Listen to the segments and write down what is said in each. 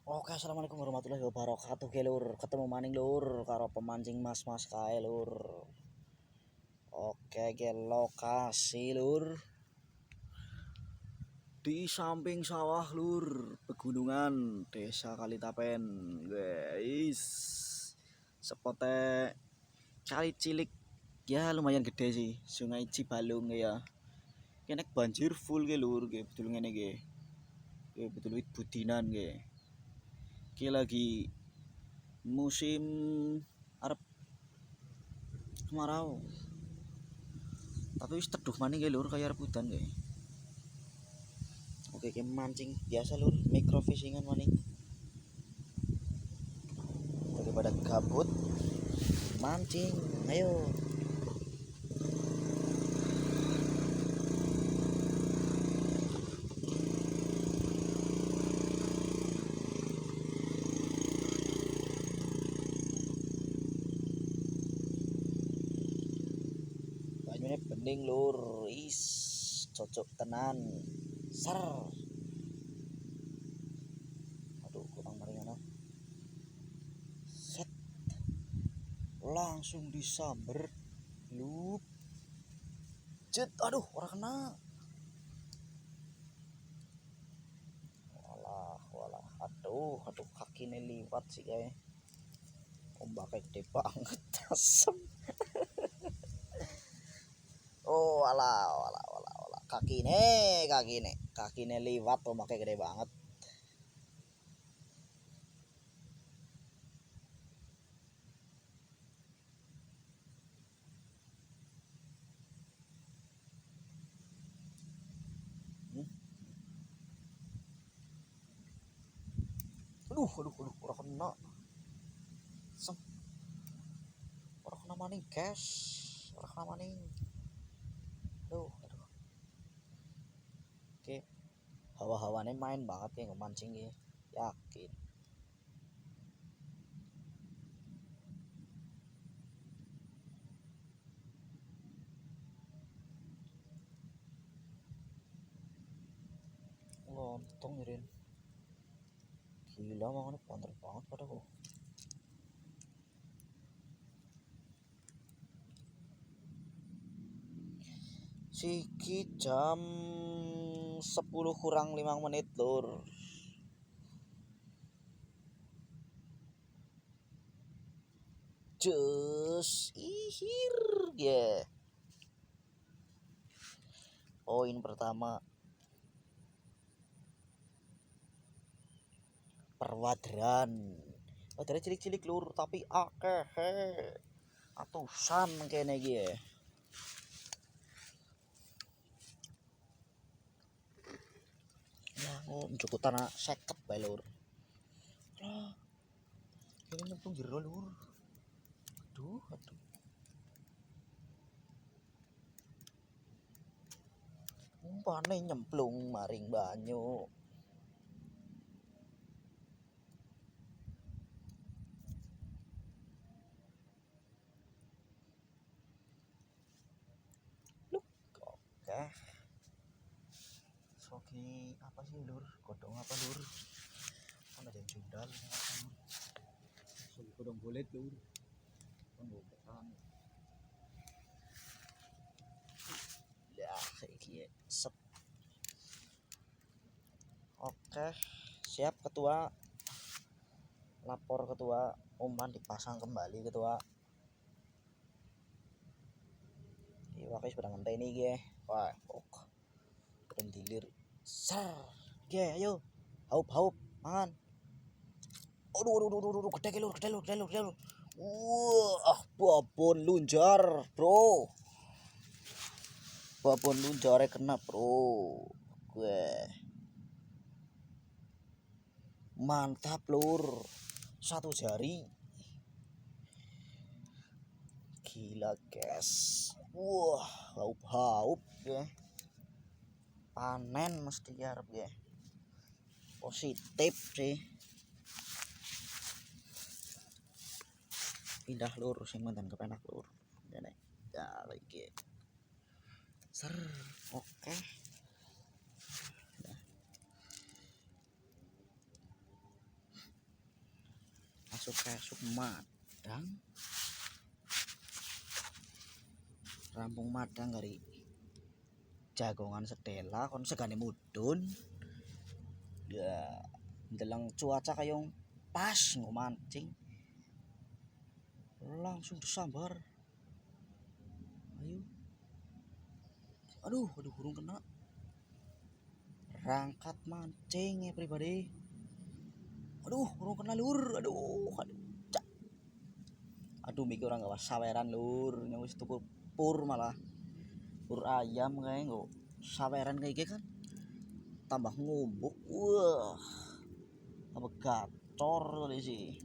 Oke, assalamualaikum warahmatullahi wabarakatuh, ge lur. Ketemu maning lur karo pemancing mas-mas kae lur. Oke, ge lokasi lur di samping sawah lur, pegunungan Desa Kalitapen, guys. Sepote kali cilik ya lumayan gede sih, Sungai Cibalung ya. Kene banjir full ge lur, ge betul ngene ge. Ge betul wit budinan ge. Ki lagi musim arep kemarau, tapi wis teduh maning ya lur, kayak rebutan kayak. Oke, kayak mancing biasa lur, microfishingan maning. Daripada gabut mancing, ayo. Banyune bening lur, is cocok tenan. Ser. Aduh, kurang meringan. Set, langsung disamber. Lup. Cet, aduh, ora kena. Walah. Aduh, kakinya liwat sih kayak. Ombaknya gede banget, asem. Oh, alah. Kaki nih liwat ombaknya gede banget. Hmm? Aduh, ora kena. Sem, ora kena maning, guys. Ora kena maning. Aduh. Oke, hawa-hawane main banget ya ngemancing ya. Yakin. Lontong Rin. Gila makanya banter banget padaku. Siki jam 10 kurang 5 menit lur. Cus ihir ya. Poin pertama, perwadran. Wadrane cilik-cilik lur, tapi akeh he. Atusan kene iki ya. Oh, cukup tanah 50 bae lur. Lah, ini nyemplung jero lur. Aduh. Umpane nyemplung maring banyu. Luk. Oke. Sogi apa sih lur? Godong apa lur? Kan ada yang jundal. Sogi godong bolet lur. Kan boletan. Ya, iki sep. Oke, siap ketua. Lapor ketua, umpan dipasang kembali ketua. Iwake sudah ngenteni iki ya. Wah, ok. Belum dilir. Ser. Oke, ayo. Haup, mangan. Aduh, gede lur. Wah, babon lunjar, bro. Babon lunjare kena, bro. Gue. Mantap, lur. Satu jari. Gila, guys. Wah, haup ya. Panen mesti arep ya. Positif sih. Pindah lur sing mantan kepenak lur. Ngene. Ya lagi. Ser. Oke. esuk-esuk madang rampung madang kari jagongan sedela kon segane mudun ya ndeleng cuaca kayong pas nggo mancing langsung disambar. Ayo aduh burung kena rangkat mancing ya pribadi. Aduh burung kena lur, aduh cak. Aduh mikir orang gak saweran lur, yang wis tuku pur malah pur ayam kayak nggak saweran kayak gitu kan tambah ngumbuk, wah tambah gacor kali sih.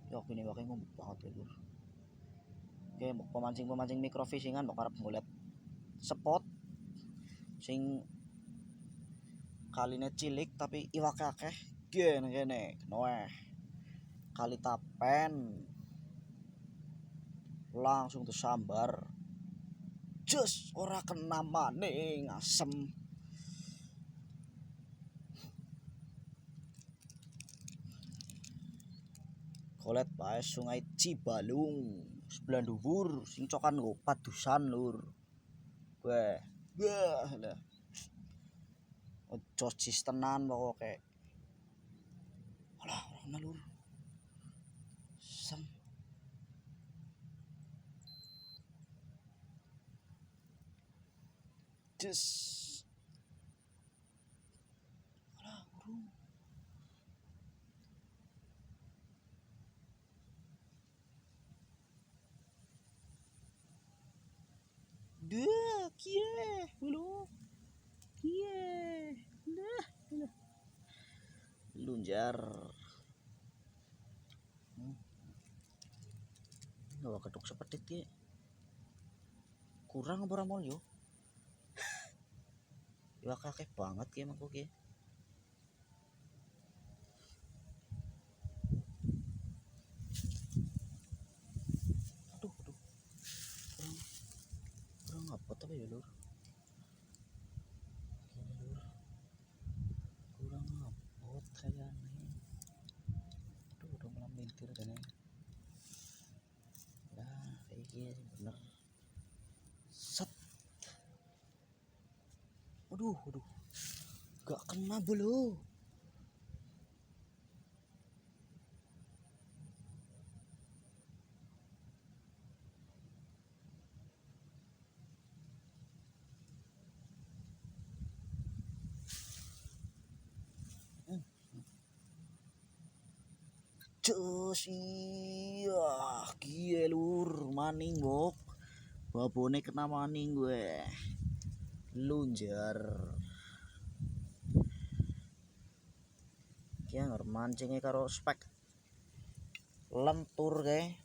Ya ini pakai ngumbuk banget ya lur. Oke pemancing mikrofishingan mau karep ngeliat spot sing kaline cilik tapi iwake akeh gene noeh kali tapen langsung disambar jos ora kena maning asem. Kolet bae Sungai Cibalung sebelah dhuwur sing cokan nggo padusan lur. Weh wah lah ojo cis tenan pokoke. Alah ora lur sem des alah burung deh kie lu kie nah lunjar Wah kedok sepetit ki kurang apa ramol yo ya kakek banget ki emang ki. Aduh kurang apa tapi ya lur kurang ngapot kayaknya. Aduh udah malam mintir kan ya. Nah kayak gini bener set. Aduh gak kena bulu. Cus iya gie lur maning bok babone kena maning gue lunjar kia mancingnya karo spek lentur ke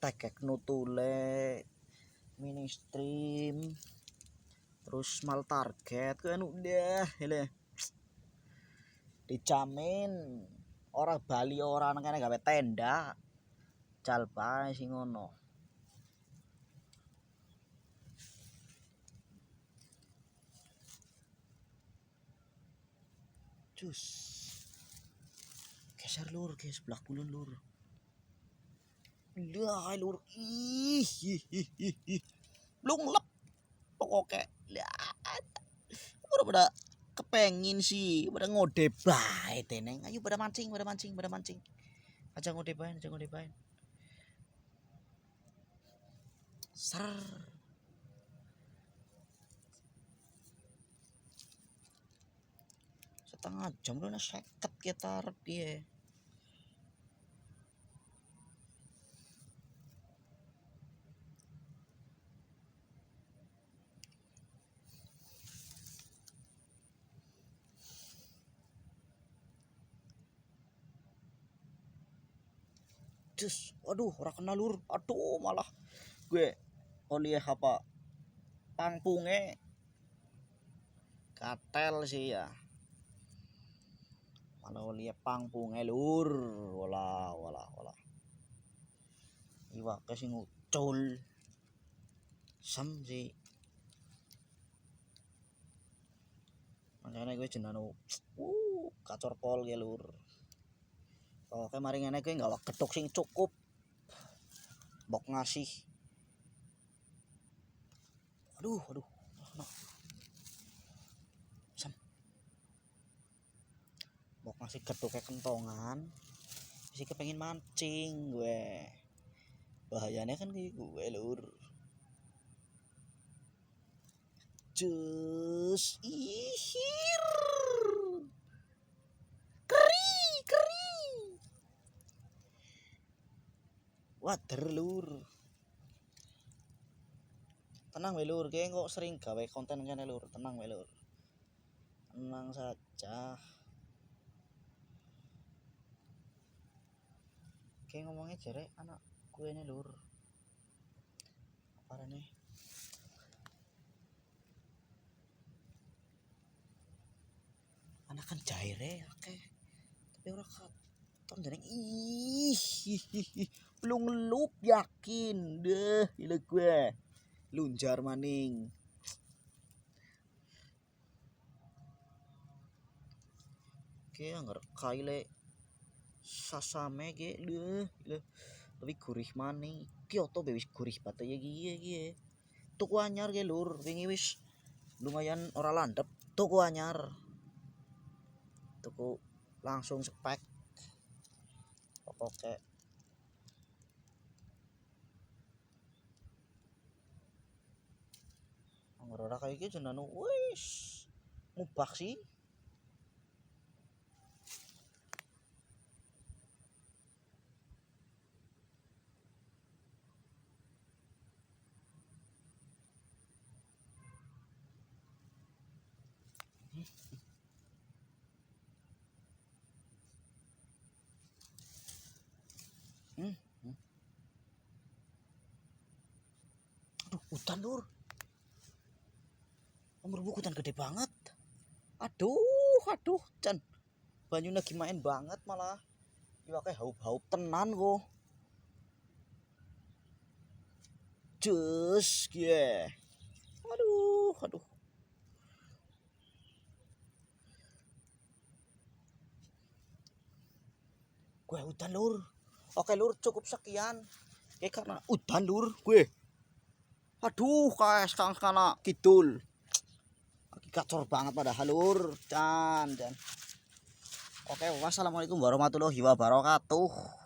tekek nutule mini stream terus mal target kan udah hele dijamin orang Bali orang kene gawe tenda cal bae sing ngono. Cus geser lur ke sebelah kulon lur lah lur ih belum lep pokoknya lihat udah pada kepengin sih pada ngode bae teneng ayo pada mancing aja ngode bae ser setengah jam udah seket kita dia cus aduh ora kena lur aduh malah gue oleh apa pangpunge katel sih ya malah oleh pangpunge lur wala iwake sing ucul sem sih ngene kuwi jenenge kacor pol ki lur. Oke mari ngene kuwi gawa gethuk sing cukup. Mbok ngasih. Aduh. Sam. Mbok ngasih gethuke kentongan. Wis kepengin mancing gue. Bahayane kan ki gue lur. Jus ihir. Keri. Wader lur. Tenang we lur, kayak kok sering gawe konten kene lur, tenang we lur. Tenang saja. Kayak ngomongnya jare anak gue ini lur. Apa nih? Anak kan jaire oke. Tapi ora katon dereng belum ngelup yakin deh gila gue. Lunjar maning. Oke anggar kaile sasame ge leuh lebih gurih maning. Kyoto wis gurih bate ya gie. Tuku anyar ge lur, wingi wis lumayan ora landep. Tuku anyar. Tuku langsung spek. Oke. Anggar ora kaya iki jenenge wis mubah sih. Aduh, hutan lur. Nomor hutan gede banget. Aduh, Chan. Banyunya gimain banget malah. Iwake haup-haup tenan kok. Jus, yeah. Aduh. Gue hutan lur. Oke lur, cukup sekian. Karena hutan lur, gue. Aduh, guys, karena kidul. Kacor banget padahal lur. Jan. Oke, wassalamualaikum warahmatullahi wabarakatuh.